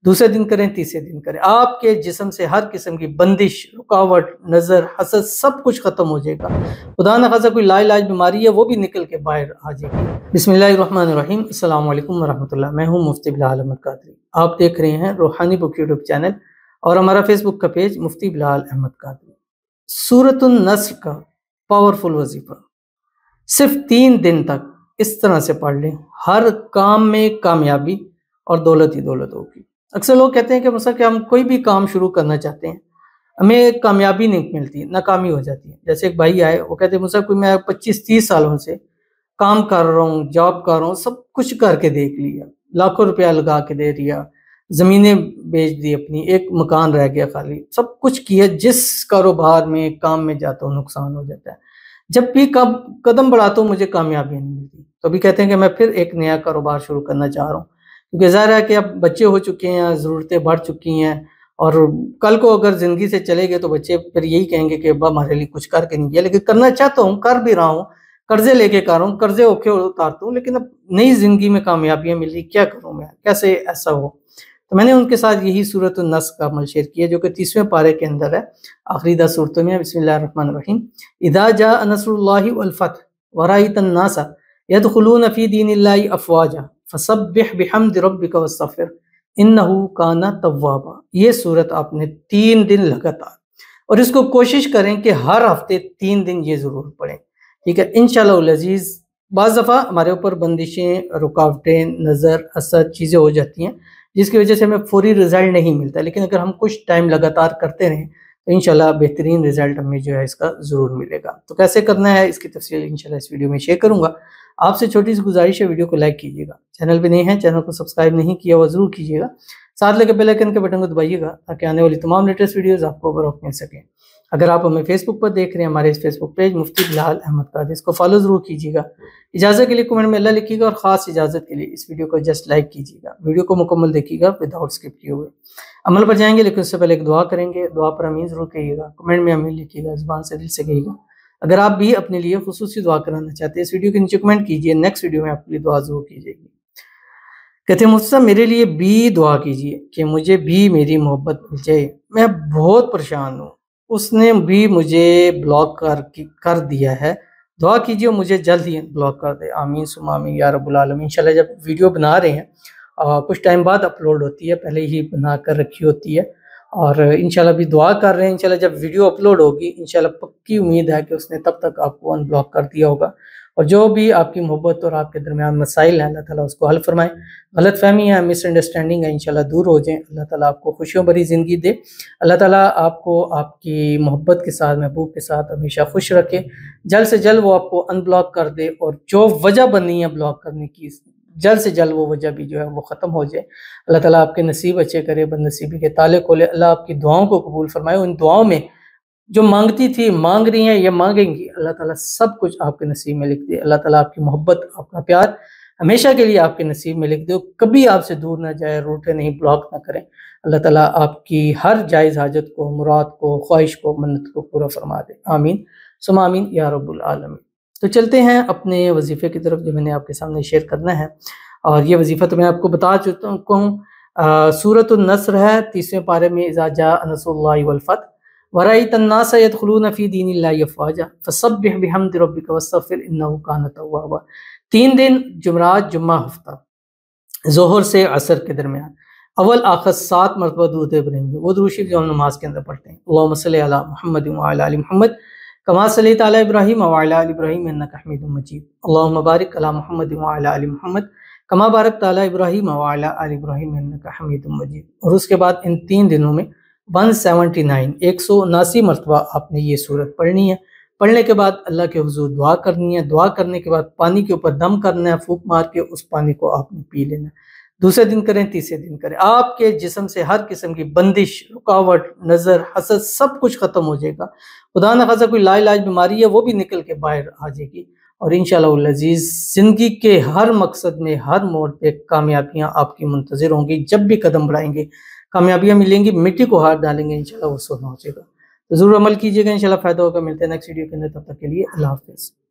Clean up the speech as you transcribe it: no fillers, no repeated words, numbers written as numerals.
دوسرے دن کریں، تیسرے دن کریں، آپ کے جسم سے ہر قسم کی بندش، رکاوٹ، نظر، حسد سب کچھ ختم ہو جائے گا۔ خدا نہ خاصا کوئی لا علاج بیماری ہے وہ بھی نکل کے باہر آ جائے گی۔ بسم اللہ الرحمن الرحیم۔ السلام علیکم ورحمۃ اللہ۔ میں ہوں مفتی بلال احمد قادری۔ آپ دیکھ رہے ہیں روحانی بک یوٹیوب چینل اور ہمارا فیس بک کا پیج مفتی بلال احمد قادری۔ سورۃ النصر کا پاورفل وظیفہ صرف 3 دن تک اس طرح سے پڑھ لیں، ہر کام میں کامیابی اور دولت ہی دولت ہوگی۔ اکثر لوگ کہتے ہیں کہ مثلا کہ ہم کوئی بھی کام شروع کرنا چاہتے ہیں، ہمیں کامیابی نہیں ملتی، ناکامی ہو جاتی ہے۔ جیسے ایک بھائی آئے، وہ کہتے ہیں مثلا کوئی میں 25-30 سالوں سے کام کر رہا ہوں، جاب کر رہا ہوں، سب کچھ کر کے دیکھ لیا، لاکھوں روپیہ لگا کے دے دیا، زمینیں بیچ دی، اپنی ایک مکان رہ گیا خالی، سب کچھ کیا، جس کاروبار میں کام میں جاتا ہوں نقصان ہو جاتا ہے، جب بھی قدم بڑھاتا ہوں مجھے کامیابی نہیں ملتی۔ تو ابھی کہتے ہیں کہ میں پھر ایک نیا کاروبار شروع کرنا چاہ رہا ہوں، کیونکہ ظاہر ہے کہ اب بچے ہو چکے ہیں، ضرورتیں بڑھ چکی ہیں، اور کل کو اگر زندگی سے چلے گئے تو بچے پھر یہی کہیں گے کہ ابا ہمارے لیے کچھ کر کے نہیں کیا، لیکن کرنا چاہتا ہوں، کر بھی رہا ہوں، قرضے لے کے کر رہا ہوں، قرضے اوکھے اتارتا ہوں، لیکن اب نئی زندگی میں کامیابیاں مل رہی، کیا کروں میں، کیسے ایسا ہو؟ تو میں نے ان کے ساتھ یہی سورۃ النصر کا عمل شیئر کیا، جو کہ 30ویں پارے کے اندر ہے، آخری 10 صورتوں میں۔ بسم اللہ الرحمن الرحیم۔ اذا جاء نصر اللہ والفتح ورأيت الناس يدخلون في دين الله افواجا فسبح بحمد ربك واستغفر انه كان توابا۔ یہ سورت آپ نے 3 دن لگاتار، اور اس کو کوشش کریں کہ ہر ہفتے 3 دن یہ ضرور پڑھیں، ٹھیک ہے؟ انشاءاللہ العزیز۔ بعض دفعہ ہمارے اوپر بندشیں، رکاوٹیں، نظر، حسد چیزیں ہو جاتی ہیں جس کی وجہ سے ہمیں فوری رزلٹ نہیں ملتا، لیکن اگر ہم کچھ ٹائم لگاتار کرتے رہیں تو انشاءاللہ بہترین رزلٹ ہمیں جو ہے اس کا ضرور ملے گا۔ تو کیسے کرنا ہے اس کی تفصیل انشاءاللہ اس ویڈیو میں شیئر کروں گا۔ آپ سے چھوٹی سی گزارش ہے، ویڈیو کو لائک کیجیے گا، چینل پہ نہیں ہے چینل کو سبسکرائب نہیں کیا وہ ضرور کیجیے گا، ساتھ لے کے بیل آئیکن کے بٹن کو دبائیے گا تاکہ آنے والی تمام لیٹسٹ ویڈیوز آپ کو بروقت مل سکیں۔ اگر آپ ہمیں فیس بک پر دیکھ رہے ہیں، ہمارے اس فیس بک پیج مفتی بلال احمد قادری، اس کو فالو ضرور کیجیے گا۔ اجازت کے لیے کمنٹ میں اللہ لکھیے گا، اور خاص اجازت کے لیے اس ویڈیو کو جسٹ لائک کیجیے گا، ویڈیو کو مکمل دیکھیے گا وداؤٹ اسکپ کیے ہوئے۔ عمل پر جائیں گے لیکن اس سے پہلے ایک دعا کریں گے، دعا پر آمین ضرور کہیے گا، کمنٹ میں آمین لکھیے گا، زبان سے دل سے کہیے گا۔ اگر آپ بھی اپنے لیے خصوصی دعا کرانا چاہتے ہیں، اس ویڈیو کے نیچے کمنٹ کیجیے، نیکسٹ ویڈیو میں آپ کے لیے دعا ضرور کی جائے گی۔ کہتے ہیں مجھ سے میرے لیے بھی دعا کیجیے کہ مجھے بھی میری محبت مل جائے، میں بہت پریشان ہوں، اس نے بھی مجھے بلاک کر دیا ہے، دعا کیجیے مجھے جلد ہی بلاک کر دے، آمین ثم آمین یا رب العالمین۔ انشاءاللہ جب ویڈیو بنا رہے ہیں کچھ ٹائم بعد اپلوڈ ہوتی ہے، پہلے ہی بنا کر رکھی ہوتی ہے، اور انشاءاللہ بھی دعا کر رہے ہیں، انشاءاللہ جب ویڈیو اپلوڈ ہوگی انشاءاللہ پکی امید ہے کہ اس نے تب تک آپ کو ان بلاک کر دیا ہوگا، اور جو بھی آپ کی محبت اور آپ کے درمیان مسائل ہیں اللہ تعالیٰ اس کو حل فرمائے، غلط فہمی ہے، مس انڈرسٹینڈنگ ہے، انشاءاللہ دور ہو جائیں، اللہ تعالیٰ آپ کو خوشیوں بھری زندگی دے، اللہ تعالیٰ آپ کو آپ کی محبت کے ساتھ، محبوب کے ساتھ ہمیشہ خوش رکھے، جلد سے جلد وہ آپ کو ان بلاک کر دے، اور جو وجہ بنی ہے بلاک کرنے کی جلد سے جلد وہ وجہ بھی جو ہے وہ ختم ہو جائے۔ اللہ تعالیٰ آپ کے نصیب اچھے کرے، بد نصیبی کے تالے کھولے، اللہ آپ کی دعاؤں کو قبول فرمائے، ان دعاؤں میں جو مانگتی تھی، مانگ رہی ہیں یا مانگیں گی، اللہ تعالیٰ سب کچھ آپ کے نصیب میں لکھ دے، اللہ تعالیٰ آپ کی محبت، آپ کا پیار ہمیشہ کے لیے آپ کے نصیب میں لکھ دے، کبھی آپ سے دور نہ جائے، روٹے نہیں، بلاک نہ کریں، اللہ تعالیٰ آپ کی ہر جائز حاجت کو، مراد کو، خواہش کو، منت کو پورا فرما دے، آمین ثم آمین یا رب العالمین۔ تو چلتے ہیں اپنے وظیفے کی طرف جو میں نے آپ کے سامنے شیئر کرنا ہے، اور یہ وظیفہ تو میں آپ کو بتا چکا ہوں، سورۃ النصر ہے، 30ویں پارے میں، اذا جاء نصر اللہ والفتح ورأيت الناس يدخلون في دين الله افواجا فسبح بحمد ربك واستغفر انه كان توابا۔ 3 دن، جمعرات، جمعہ، ہفتہ، ظہر سے عصر کے درمیان، اول آخر 7 مرتبہ درود ابراہیمی، وہ درود شریف جو ہم نماز کے اندر پڑھتے ہیں، اللہم صلی علی محمد وعلی آل محمد کما صلیت علی ابراہیم وعلی آل ابراہیم انک حمید مجید، اللہم بارک علی محمد وعلی آل محمد کما بارکت علی ابراہیم وعلی آل ابراہیم انک حمید مجید۔ اور اس کے بعد ان 3 دنوں میں 179 مرتبہ آپ نے یہ سورت پڑھنی ہے، پڑھنے کے بعد اللہ کے حضور دعا کرنی ہے، دعا کرنے کے بعد پانی کے اوپر دم کرنا ہے، پھونک مار کے اس پانی کو آپ نے پی لینا ہے، دوسرے دن کریں، تیسرے دن کریں، آپ کے جسم سے ہر قسم کی بندش، رکاوٹ، نظر، حسد سب کچھ ختم ہو جائے گا، خدا نہ خاصا کوئی لا علاج بیماری ہے وہ بھی نکل کے باہر آ جائے گی، اور انشاءاللہ العزیز زندگی کے ہر مقصد میں، ہر موڑ پہ کامیابیاں آپ کی منتظر ہوں گی، جب بھی قدم بڑھائیں گے کامیابیاں ملیں گی، مٹی کو ہاتھ ڈالیں گے انشاءاللہ وہ سونا ہو جائے گا۔ تو ضرور عمل کیجیے گا، انشاءاللہ فائدہ ہوگا۔ ملتے ہیں نیکسٹ ویڈیو کے اندر، تب تک کے لیے اللہ حافظ۔